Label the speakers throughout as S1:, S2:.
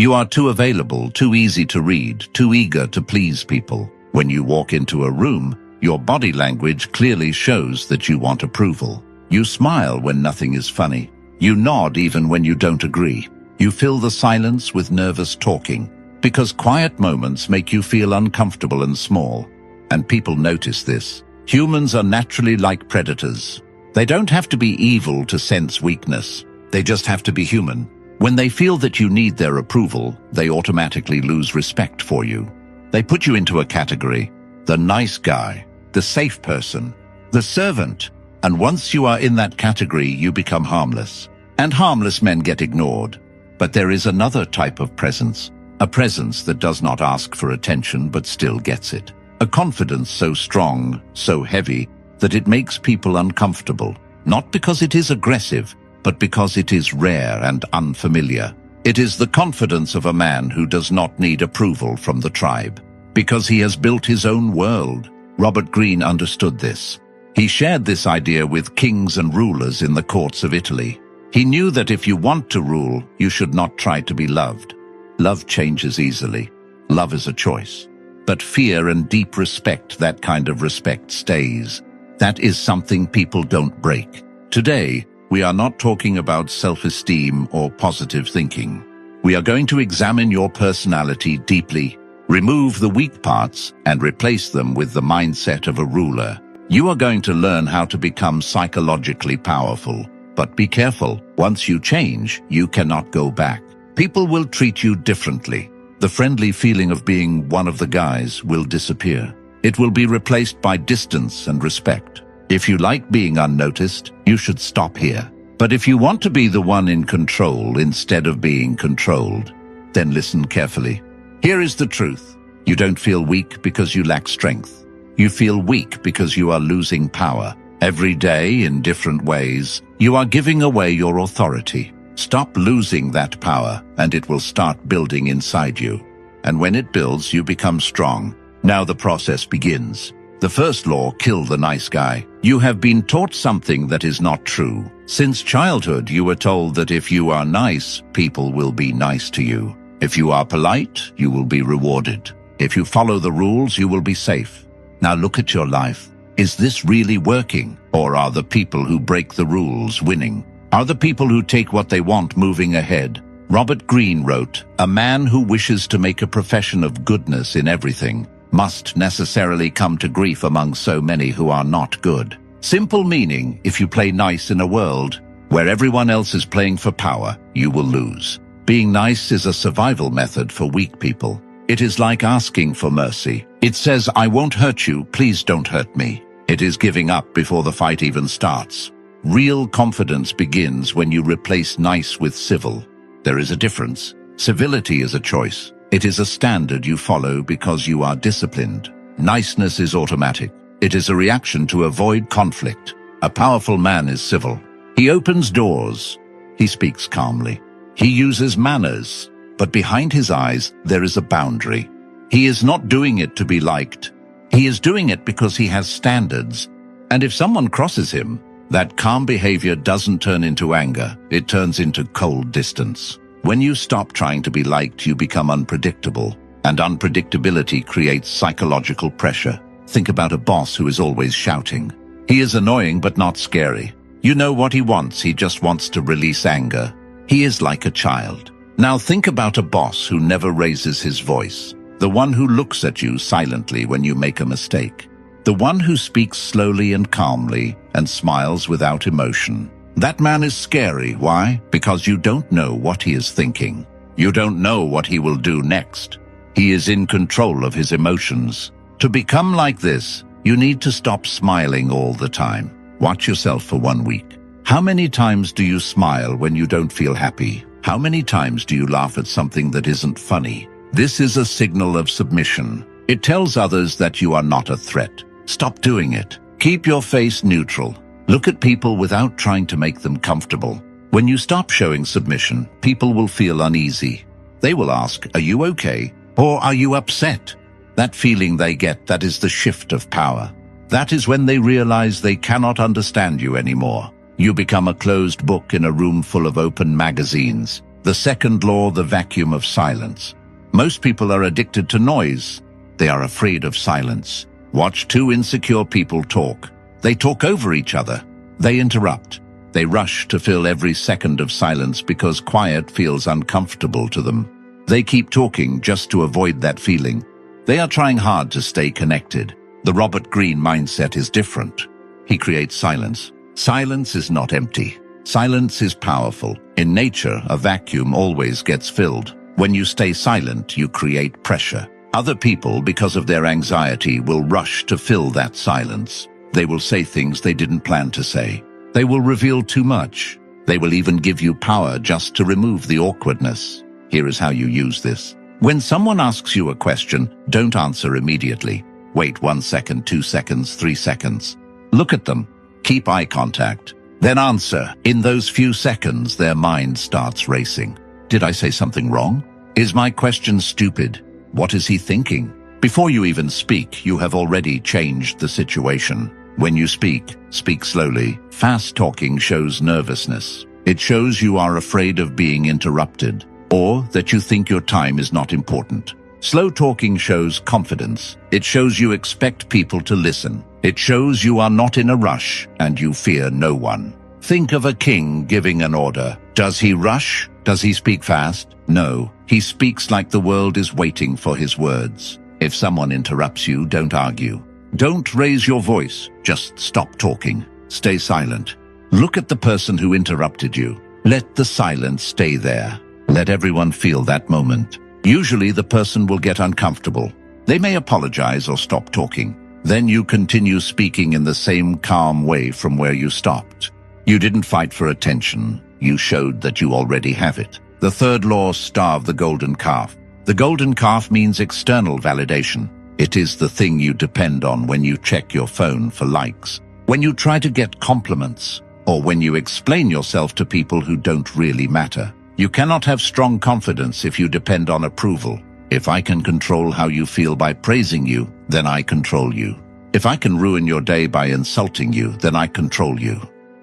S1: You are too available, too easy to read, too eager to please people. When you walk into a room, your body language clearly shows that you want approval. You smile when nothing is funny. You nod even when you don't agree. You fill the silence with nervous talking, because quiet moments make you feel uncomfortable and small. And people notice this. Humans are naturally like predators. They don't have to be evil to sense weakness. They just have to be human. When they feel that you need their approval, they automatically lose respect for you. They put you into a category: the nice guy, the safe person, the servant. And once you are in that category, you become harmless. And harmless men get ignored. But there is another type of presence, a presence that does not ask for attention but still gets it. A confidence so strong, so heavy, that it makes people uncomfortable, not because it is aggressive, but because it is rare and unfamiliar. It is the confidence of a man who does not need approval from the tribe, because he has built his own world. Robert Greene understood this. He shared this idea with kings and rulers in the courts of Italy. He knew that if you want to rule, you should not try to be loved. Love changes easily. Love is a choice. But fear and deep respect, that kind of respect stays. That is something people don't break. Today, we are not talking about self-esteem or positive thinking. We are going to examine your personality deeply, remove the weak parts, and replace them with the mindset of a ruler. You are going to learn how to become psychologically powerful. But be careful, once you change, you cannot go back. People will treat you differently. The friendly feeling of being one of the guys will disappear. It will be replaced by distance and respect. If you like being unnoticed, you should stop here. But if you want to be the one in control instead of being controlled, then listen carefully. Here is the truth. You don't feel weak because you lack strength. You feel weak because you are losing power. Every day, in different ways, you are giving away your authority. Stop losing that power, and it will start building inside you. And when it builds, you become strong. Now the process begins. The first law: kill the nice guy. You have been taught something that is not true. Since childhood, you were told that if you are nice, people will be nice to you. If you are polite, you will be rewarded. If you follow the rules, you will be safe. Now look at your life. Is this really working? Or are the people who break the rules winning? Are the people who take what they want moving ahead? Robert Greene wrote, "A man who wishes to make a profession of goodness in everything must necessarily come to grief among so many who are not good." Simple meaning: if you play nice in a world where everyone else is playing for power, you will lose. Being nice is a survival method for weak people. It is like asking for mercy. It says, "I won't hurt you, please don't hurt me." It is giving up before the fight even starts. Real confidence begins when you replace nice with civil. There is a difference. Civility is a choice. It is a standard you follow because you are disciplined. Niceness is automatic. It is a reaction to avoid conflict. A powerful man is civil. He opens doors. He speaks calmly. He uses manners. But behind his eyes, there is a boundary. He is not doing it to be liked. He is doing it because he has standards. And if someone crosses him, that calm behavior doesn't turn into anger. It turns into cold distance. When you stop trying to be liked, you become unpredictable. And unpredictability creates psychological pressure. Think about a boss who is always shouting. He is annoying but not scary. You know what he wants. He just wants to release anger. He is like a child. Now think about a boss who never raises his voice. The one who looks at you silently when you make a mistake. The one who speaks slowly and calmly and smiles without emotion. That man is scary. Why? Because you don't know what he is thinking. You don't know what he will do next. He is in control of his emotions. To become like this, you need to stop smiling all the time. Watch yourself for 1 week. How many times do you smile when you don't feel happy? How many times do you laugh at something that isn't funny? This is a signal of submission. It tells others that you are not a threat. Stop doing it. Keep your face neutral. Look at people without trying to make them comfortable. When you stop showing submission, people will feel uneasy. They will ask, "Are you okay?" Or "Are you upset?" That feeling they get, that is the shift of power. That is when they realize they cannot understand you anymore. You become a closed book in a room full of open magazines. The second law, the vacuum of silence. Most people are addicted to noise. They are afraid of silence. Watch two insecure people talk. They talk over each other. They interrupt. They rush to fill every second of silence because quiet feels uncomfortable to them. They keep talking just to avoid that feeling. They are trying hard to stay connected. The Robert Greene mindset is different. He creates silence. Silence is not empty. Silence is powerful. In nature, a vacuum always gets filled. When you stay silent, you create pressure. Other people, because of their anxiety, will rush to fill that silence. They will say things they didn't plan to say. They will reveal too much. They will even give you power just to remove the awkwardness. Here is how you use this. When someone asks you a question, don't answer immediately. Wait 1 second, 2 seconds, 3 seconds. Look at them. Keep eye contact. Then answer. In those few seconds, their mind starts racing. Did I say something wrong? Is my question stupid? What is he thinking? Before you even speak, you have already changed the situation. When you speak, speak slowly. Fast talking shows nervousness. It shows you are afraid of being interrupted, or that you think your time is not important. Slow talking shows confidence. It shows you expect people to listen. It shows you are not in a rush and you fear no one. Think of a king giving an order. Does he rush? Does he speak fast? No, he speaks like the world is waiting for his words. If someone interrupts you, don't argue. Don't raise your voice. Just stop talking. Stay silent. Look at the person who interrupted you. Let the silence stay there. Let everyone feel that moment. Usually the person will get uncomfortable. They may apologize or stop talking. Then you continue speaking in the same calm way from where you stopped. You didn't fight for attention. You showed that you already have it. The third law, starve the golden calf. The golden calf means external validation. It is the thing you depend on when you check your phone for likes, when you try to get compliments, or when you explain yourself to people who don't really matter. You cannot have strong confidence if you depend on approval. If I can control how you feel by praising you, then I control you. If I can ruin your day by insulting you, then I control you.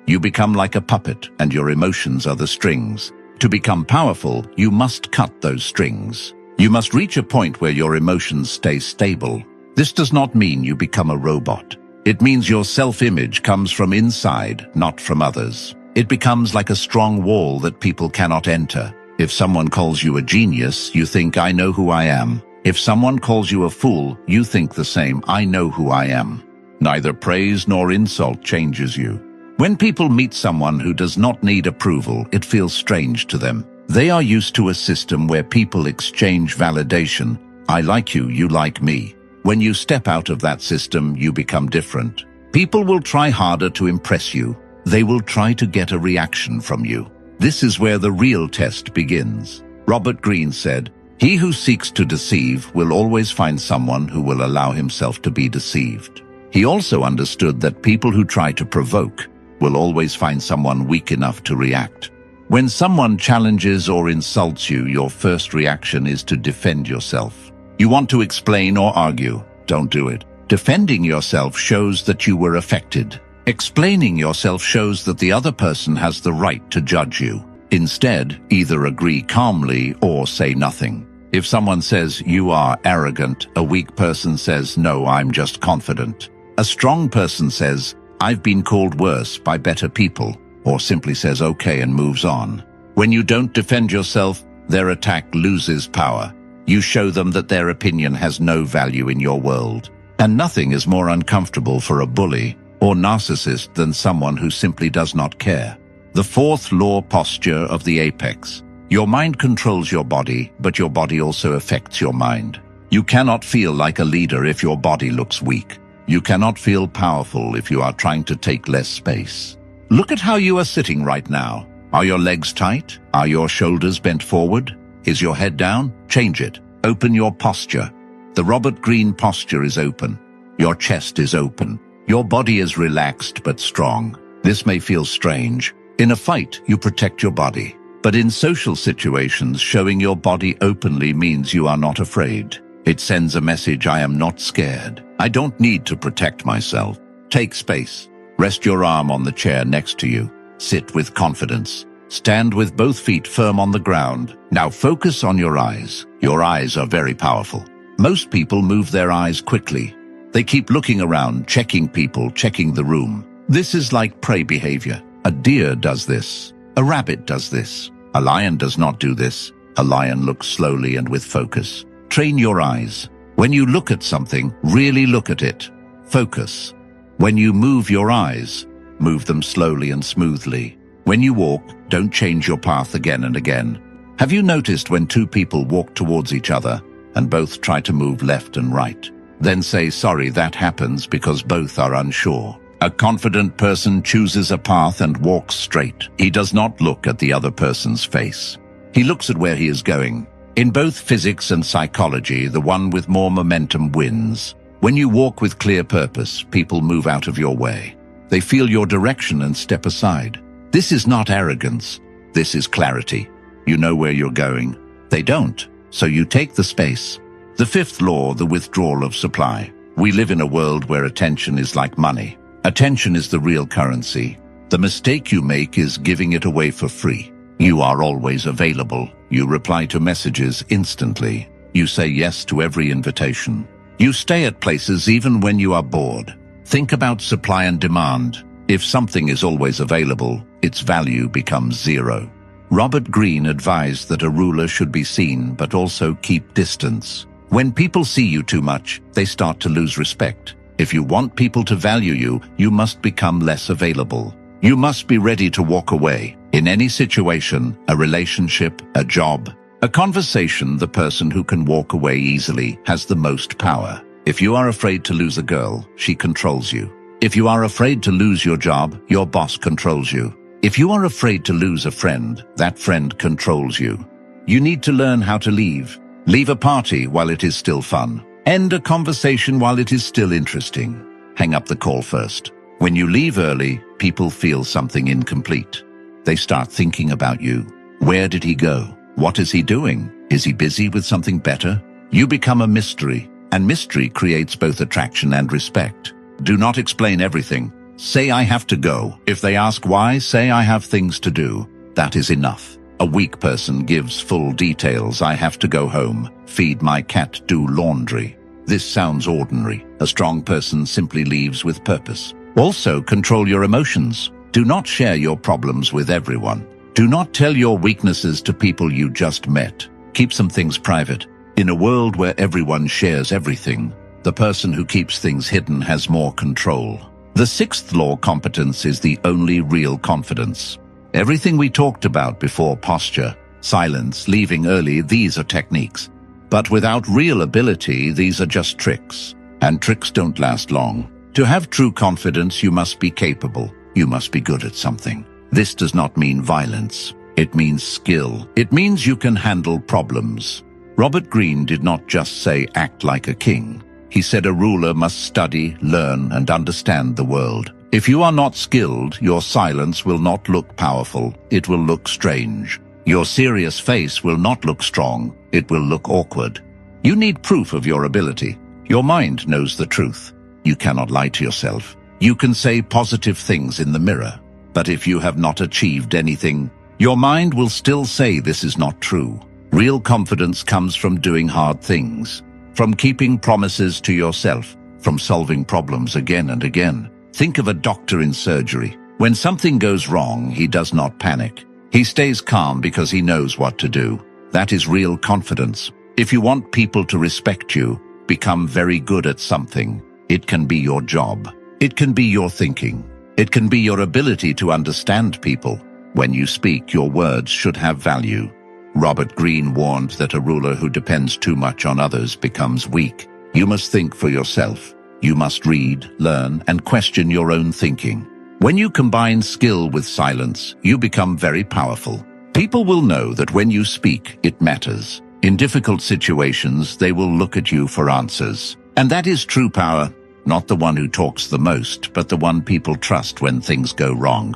S1: You become like a puppet, and your emotions are the strings. To become powerful, you must cut those strings. You must reach a point where your emotions stay stable. This does not mean you become a robot. It means your self-image comes from inside, not from others. It becomes like a strong wall that people cannot enter. If someone calls you a genius, you think, I know who I am. If someone calls you a fool, you think the same, I know who I am. Neither praise nor insult changes you. When people meet someone who does not need approval, it feels strange to them. They are used to a system where people exchange validation. I like you, you like me. When you step out of that system, you become different. People will try harder to impress you. They will try to get a reaction from you. This is where the real test begins. Robert Greene said, "He who seeks to deceive will always find someone who will allow himself to be deceived." He also understood that people who try to provoke will always find someone weak enough to react. When someone challenges or insults you, your first reaction is to defend yourself. You want to explain or argue. Don't do it. Defending yourself shows that you were affected. Explaining yourself shows that the other person has the right to judge you. Instead, either agree calmly or say nothing. If someone says, "You are arrogant," a weak person says, "No, I'm just confident." A strong person says, "I've been called worse by better people," or simply says okay and moves on. When you don't defend yourself, their attack loses power. You show them that their opinion has no value in your world. And nothing is more uncomfortable for a bully or narcissist than someone who simply does not care. The fourth law, posture of the apex. Your mind controls your body, but your body also affects your mind. You cannot feel like a leader if your body looks weak. You cannot feel powerful if you are trying to take less space. Look at how you are sitting right now. Are your legs tight? Are your shoulders bent forward? Is your head down? Change it. Open your posture. The Robert Greene posture is open. Your chest is open. Your body is relaxed but strong. This may feel strange. In a fight, you protect your body. But in social situations, showing your body openly means you are not afraid. It sends a message, I am not scared. I don't need to protect myself. Take space. Rest your arm on the chair next to you. Sit with confidence. Stand with both feet firm on the ground. Now focus on your eyes. Your eyes are very powerful. Most people move their eyes quickly. They keep looking around, checking people, checking the room. This is like prey behavior. A deer does this. A rabbit does this. A lion does not do this. A lion looks slowly and with focus. Train your eyes. When you look at something, really look at it. Focus. When you move your eyes, move them slowly and smoothly. When you walk, don't change your path again and again. Have you noticed when two people walk towards each other and both try to move left and right? Then say, sorry, that happens because both are unsure. A confident person chooses a path and walks straight. He does not look at the other person's face. He looks at where he is going. In both physics and psychology, the one with more momentum wins. When you walk with clear purpose, people move out of your way. They feel your direction and step aside. This is not arrogance. This is clarity. You know where you're going. They don't, so you take the space. The fifth law, the withdrawal of supply. We live in a world where attention is like money. Attention is the real currency. The mistake you make is giving it away for free. You are always available. You reply to messages instantly. You say yes to every invitation. You stay at places even when you are bored. Think about supply and demand. If something is always available, its value becomes zero. Robert Greene advised that a ruler should be seen but also keep distance. When people see you too much, they start to lose respect. If you want people to value you, you must become less available. You must be ready to walk away. In any situation, a relationship, a job, a conversation, the person who can walk away easily has the most power. If you are afraid to lose a girl, she controls you. If you are afraid to lose your job, your boss controls you. If you are afraid to lose a friend, that friend controls you. You need to learn how to leave. Leave a party while it is still fun. End a conversation while it is still interesting. Hang up the call first. When you leave early, people feel something incomplete. They start thinking about you. Where did he go? What is he doing? Is he busy with something better? You become a mystery, and mystery creates both attraction and respect. Do not explain everything. Say, I have to go. If they ask why, say, I have things to do. That is enough. A weak person gives full details. I have to go home, feed my cat, do laundry. This sounds ordinary. A strong person simply leaves with purpose. Also, control your emotions. Do not share your problems with everyone. Do not tell your weaknesses to people you just met. Keep some things private. In a world where everyone shares everything, the person who keeps things hidden has more control. The sixth law, competence is the only real confidence. Everything we talked about before, posture, silence, leaving early, these are techniques. But without real ability, these are just tricks. And tricks don't last long. To have true confidence, you must be capable. You must be good at something. This does not mean violence. It means skill. It means you can handle problems. Robert Greene did not just say, act like a king. He said a ruler must study, learn, and understand the world. If you are not skilled, your silence will not look powerful. It will look strange. Your serious face will not look strong. It will look awkward. You need proof of your ability. Your mind knows the truth. You cannot lie to yourself. You can say positive things in the mirror. But if you have not achieved anything, your mind will still say this is not true. Real confidence comes from doing hard things, from keeping promises to yourself, from solving problems again and again. Think of a doctor in surgery. When something goes wrong, he does not panic. He stays calm because he knows what to do. That is real confidence. If you want people to respect you, become very good at something. It can be your job. It can be your thinking. It can be your ability to understand people. When you speak, your words should have value. Robert Greene warned that a ruler who depends too much on others becomes weak. You must think for yourself. You must read, learn, and question your own thinking. When you combine skill with silence, you become very powerful. People will know that when you speak, it matters. In difficult situations, they will look at you for answers. And that is true power, not the one who talks the most, but the one people trust when things go wrong.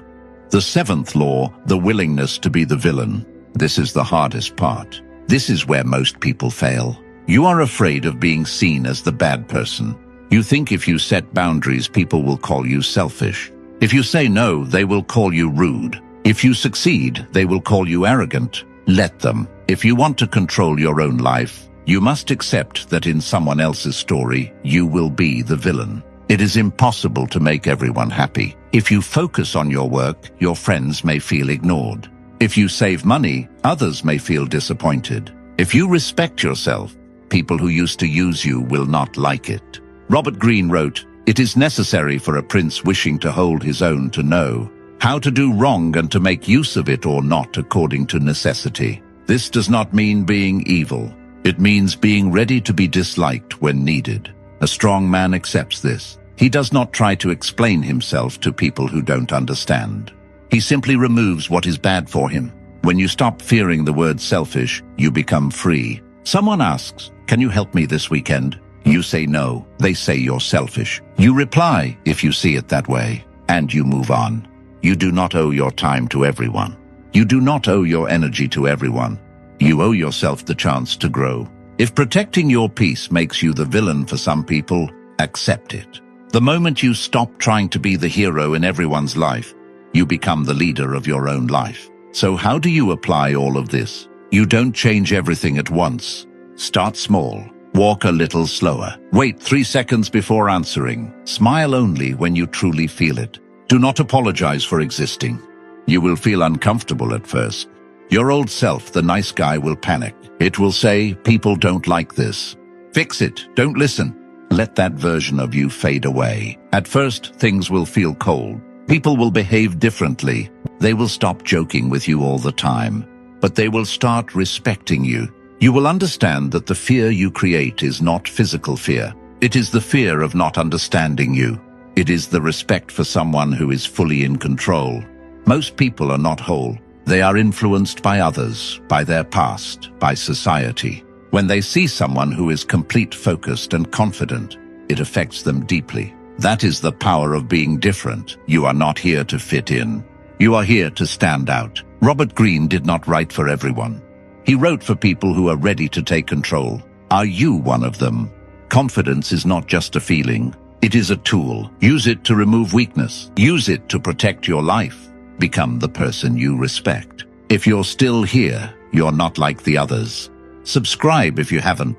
S1: The seventh law, the willingness to be the villain. This is the hardest part. This is where most people fail. You are afraid of being seen as the bad person. You think if you set boundaries, people will call you selfish. If you say no, they will call you rude. If you succeed, they will call you arrogant. Let them. If you want to control your own life, you must accept that in someone else's story, you will be the villain. It is impossible to make everyone happy. If you focus on your work, your friends may feel ignored. If you save money, others may feel disappointed. If you respect yourself, people who used to use you will not like it. Robert Greene wrote, "It is necessary for a prince wishing to hold his own to know how to do wrong and to make use of it or not according to necessity." This does not mean being evil. It means being ready to be disliked when needed. A strong man accepts this. He does not try to explain himself to people who don't understand. He simply removes what is bad for him. When you stop fearing the word selfish, you become free. Someone asks, "Can you help me this weekend?" You say no. They say you're selfish. You reply, if you see it that way, and you move on. You do not owe your time to everyone. You do not owe your energy to everyone. You owe yourself the chance to grow. If protecting your peace makes you the villain for some people, accept it. The moment you stop trying to be the hero in everyone's life, you become the leader of your own life. So how do you apply all of this? You don't change everything at once. Start small. Walk a little slower. Wait 3 seconds before answering. Smile only when you truly feel it. Do not apologize for existing. You will feel uncomfortable at first. Your old self, the nice guy, will panic. It will say, "People don't like this. Fix it. Don't listen." Let that version of you fade away. At first, things will feel cold. People will behave differently. They will stop joking with you all the time. But they will start respecting you. You will understand that the fear you create is not physical fear. It is the fear of not understanding you. It is the respect for someone who is fully in control. Most people are not whole. They are influenced by others, by their past, by society. When they see someone who is complete, focused, and confident, it affects them deeply. That is the power of being different. You are not here to fit in. You are here to stand out. Robert Greene did not write for everyone. He wrote for people who are ready to take control. Are you one of them? Confidence is not just a feeling. It is a tool. Use it to remove weakness. Use it to protect your life. Become the person you respect. If you're still here, you're not like the others. Subscribe if you haven't.